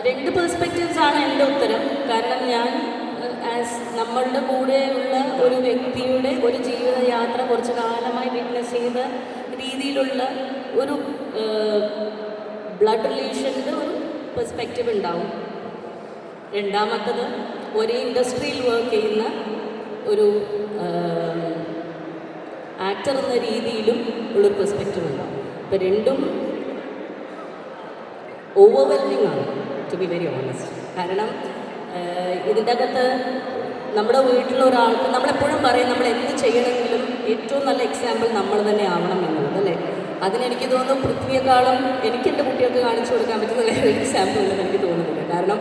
രണ്ട് പെർസ്പെക്റ്റീവ്സ് ആണ് എൻ്റെ ഉത്തരം. കാരണം ഞാൻ ആസ് നമ്മളുടെ കൂടെയുള്ള ഒരു വ്യക്തിയുടെ ഒരു ജീവിതയാത്ര കുറച്ച് കാലമായി വിറ്റ്നസ് ചെയ്ത രീതിയിലുള്ള ഒരു ബ്ലഡ് റിലേഷൻ്റെ ഒരു പെർസ്പെക്റ്റീവ് ഉണ്ടാവും. രണ്ടാമത്തത് ഒരേ ഇൻഡസ്ട്രിയിൽ വർക്ക് ചെയ്യുന്ന ഒരു ആക്ടർ എന്ന രീതിയിലും ഉള്ളൊരു പെർസ്പെക്റ്റീവ് ഉണ്ടാവും. ഇപ്പോൾ രണ്ടും ഓവർവെൽമിംഗ് ആണ്, ടു ബി വെരി ഓണസ്റ്റ്. കാരണം ഇതിൻ്റെ അകത്ത് നമ്മുടെ വീട്ടിലുള്ള ഒരാൾക്ക് നമ്മളെപ്പോഴും പറയും നമ്മൾ എന്ത് ചെയ്യണമെങ്കിലും ഏറ്റവും നല്ല എക്സാമ്പിൾ നമ്മൾ തന്നെ ആവണം എന്നുള്ളത്, അല്ലേ? അതിനെനിക്ക് തോന്നുന്നു പൃഥ്വിയെക്കാളും എനിക്ക് എൻ്റെ കുട്ടികൾക്ക് കാണിച്ചു കൊടുക്കാൻ പറ്റുന്ന വേറെ എക്സാമ്പിൾ ഉണ്ടെന്ന് എനിക്ക് തോന്നുന്നില്ല. കാരണം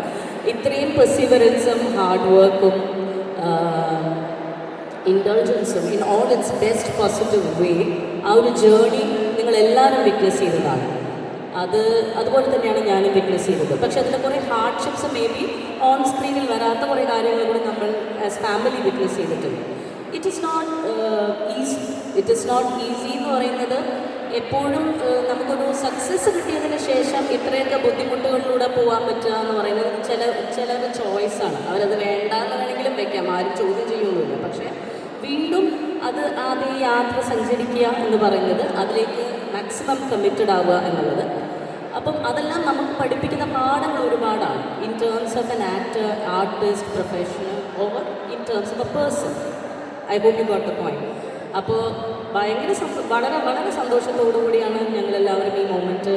ഇത്രയും പെർസിവറൻസും ഹാർഡ് വർക്കും ഇൻ്റലിജൻസും in all its best positive way ആ ഒരു ജേർണി നിങ്ങളെല്ലാവരും വിറ്റ്നസ് ചെയ്തതാണ്. അതുപോലെ തന്നെയാണ് ഞാനും വിറ്റ്നസ് ചെയ്തത്. പക്ഷെ അതിൻ്റെ കുറേ ഹാർഡ്ഷിപ്സ് മേ ബി ഓൺ സ്ക്രീനിൽ വരാത്ത കുറേ കാര്യങ്ങൾ കൂടി നമ്മൾ ആസ് ഫാമിലി വിറ്റ്നസ് ചെയ്തിട്ടുണ്ട്. ഇറ്റ് ഈസ് നോട്ട് ഈസി എന്ന് പറയുന്നത് എപ്പോഴും നമുക്കൊരു സക്സസ് കിട്ടിയതിന് ശേഷം ഇത്രയൊക്കെ ബുദ്ധിമുട്ടുകളിലൂടെ പോകാൻ പറ്റുക എന്ന് പറയുന്നത് ചിലരുടെ ചോയ്സാണ്. അവരത് വേണ്ടാന്ന് വേണമെങ്കിലും വെക്കാം, ആരും ചോദ്യം ചെയ്യുന്നില്ല. പക്ഷേ വീണ്ടും അത് ആദ്യം ഈ യാത്ര സഞ്ചരിക്കുക എന്ന് പറയുന്നത് അതിലേക്ക് മാക്സിമം കമ്മിറ്റഡ് ആവുക എന്നുള്ളത്. അപ്പം അതെല്ലാം നമുക്ക് പഠിപ്പിക്കുന്ന പാഠങ്ങൾ ഒരുപാടാണ്. In terms of an actor, artist, professional, or in terms of a person. I hope you got the point. അപ്പോൾ വളരെ വളരെ സന്തോഷത്തോടു കൂടിയാണ് ഞങ്ങളെല്ലാവരും ഈ മൊമെൻറ്റ്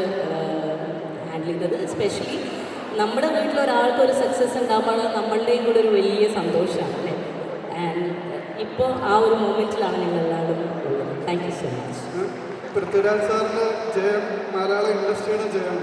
ഹാൻഡിൽ ചെയ്തത്. എസ്പെഷ്യലി നമ്മുടെ വീട്ടിലൊരാൾക്ക് ഒരു സക്സസ് ഉണ്ടാകുമ്പോൾ നമ്മളുടെയും കൂടെ ഒരു വലിയ സന്തോഷമാണ്, അല്ലേ? ആൻഡ് ഇപ്പോൾ ആ ഒരു മൊമെൻറ്റിലാണ് ഞങ്ങളെല്ലാവരും ഉള്ളത്. Thank you so much. Prithviraj സാറിൻ്റെ ജയം മലയാള ഇൻഡസ്ട്രിയുടെ ജയം.